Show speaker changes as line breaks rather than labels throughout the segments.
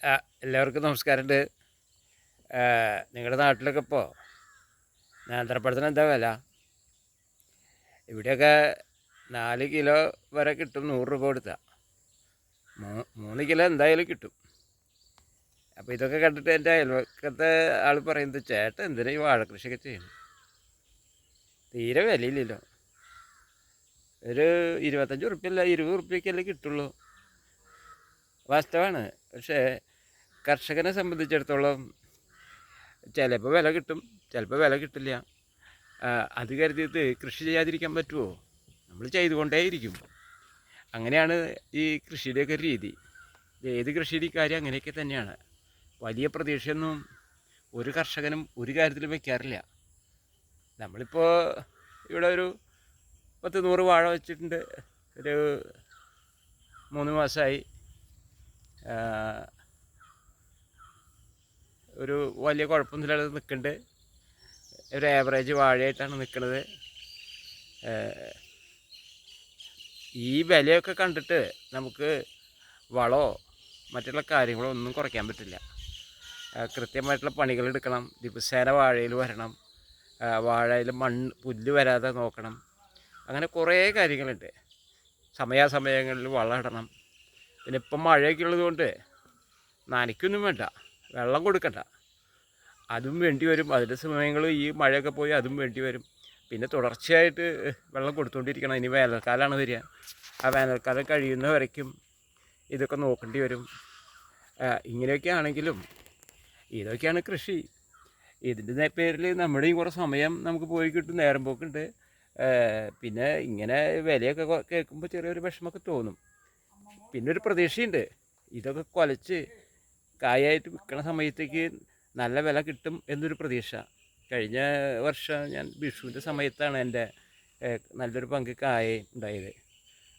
എല്ലാവർക്കും നമസ്കാരമുണ്ട്. നിങ്ങളുടെ നാട്ടിലൊക്കെ ഇപ്പോൾ നേന്ത്രപ്പഴത്തിന് എന്താ വില? ഇവിടെയൊക്കെ 4 കിലോ വരെ കിട്ടും. 100 രൂപ കൊടുത്താൽ 3 കിലോ എന്തായാലും കിട്ടും. അപ്പോൾ ഇതൊക്കെ കണ്ടിട്ട് എൻ്റെ അയൽവക്കത്തെ ആൾ പറയുന്നത്, ചേട്ടൻ എന്തിനാ ഈ വാഴക്കൃഷിയൊക്കെ ചെയ്യുന്നു? തീരെ വിലയില്ലല്ലോ. ഒരു 25 ഉറുപ്പ്യല്ല 20 ഉറുപ്പ്യക്കല്ലേ കിട്ടുള്ളൂ. വാസ്തവമാണ്. പക്ഷേ കർഷകനെ സംബന്ധിച്ചിടത്തോളം ചിലപ്പോൾ വില കിട്ടും, ചിലപ്പോൾ വില കിട്ടില്ല. അത് കരുതിയിട്ട് കൃഷി ചെയ്യാതിരിക്കാൻ പറ്റുമോ? നമ്മൾ ചെയ്തുകൊണ്ടേയിരിക്കും. അങ്ങനെയാണ് ഈ കൃഷിയുടെയൊക്കെ രീതി. ഏത് കൃഷിയുടെ കാര്യം അങ്ങനെയൊക്കെ തന്നെയാണ്. വലിയ പ്രതീക്ഷയൊന്നും ഒരു കർഷകനും ഒരു കാര്യത്തിലും വയ്ക്കാറില്ല. നമ്മളിപ്പോൾ ഇവിടെ ഒരു 10-100 വാഴ വെച്ചിട്ടുണ്ട്. ഒരു 3 മാസമായി. ഒരു വലിയ കുഴപ്പമൊന്നുമില്ലാതെ നിൽക്കുന്നുണ്ട്. ഒരു ആവറേജ് വാഴയായിട്ടാണ് നിൽക്കുന്നത്. ഈ വിലയൊക്കെ കണ്ടിട്ട് നമുക്ക് വളമോ മറ്റുള്ള കാര്യങ്ങളോ ഒന്നും കുറയ്ക്കാൻ പറ്റില്ല. കൃത്യമായിട്ടുള്ള പണികളെടുക്കണം. ദിവസേന വാഴയിൽ വരണം. വാഴയിൽ പുല്ല് വരാതെ നോക്കണം. അങ്ങനെ കുറേ കാര്യങ്ങളുണ്ട്. സമയാസമയങ്ങളിൽ വളം ഇടണം. പിന്നെ ഇപ്പം മഴയൊക്കെ ഉള്ളതുകൊണ്ട് നനയ്ക്കൊന്നും വേണ്ട, വെള്ളം കൊടുക്കണ്ട. അതും വേണ്ടി വരും. അതിൻ്റെ സമയങ്ങളിൽ ഈ മഴയൊക്കെ പോയി അതും വേണ്ടി വരും. പിന്നെ തുടർച്ചയായിട്ട് വെള്ളം കൊടുത്തുകൊണ്ടിരിക്കണം. ഇനി വേനൽക്കാലമാണ് വരിക. ആ വേനൽക്കാലം കഴിയുന്ന വരയ്ക്കും ഇതൊക്കെ നോക്കേണ്ടി വരും. ഇങ്ങനെയൊക്കെ ആണെങ്കിലും ഇതൊക്കെയാണ് കൃഷി. ഇതിൻ്റെ പേരിൽ നമ്മുടെയും കുറേ സമയം നമുക്ക് പോയി കിട്ടും, നേരം പോക്കുണ്ട്. പിന്നെ ഇങ്ങനെ വിലയൊക്കെ കേൾക്കുമ്പോൾ ചെറിയൊരു വിഷമമൊക്കെ തോന്നും. പിന്നെ ഒരു പ്രതീക്ഷയുണ്ട്, ഇതൊക്കെ കുലച്ച് കായായിട്ട് വിൽക്കണ സമയത്തേക്ക് നല്ല വില കിട്ടും എന്നൊരു പ്രതീക്ഷ. കഴിഞ്ഞ വർഷം ഞാൻ വിഷുവിൻ്റെ സമയത്താണ് എൻ്റെ നല്ലൊരു പങ്ക് കായ ഉണ്ടായത്.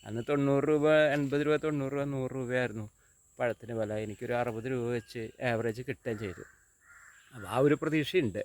അന്ന് 90 രൂപ, 80 രൂപ, 90 രൂപ, 100 രൂപയായിരുന്നു പഴത്തിന് വില. എനിക്കൊരു 60 രൂപ വെച്ച് ആവറേജ് കിട്ടുകയും ചെയ്തു. അപ്പോൾ ആ ഒരു പ്രതീക്ഷയുണ്ട്.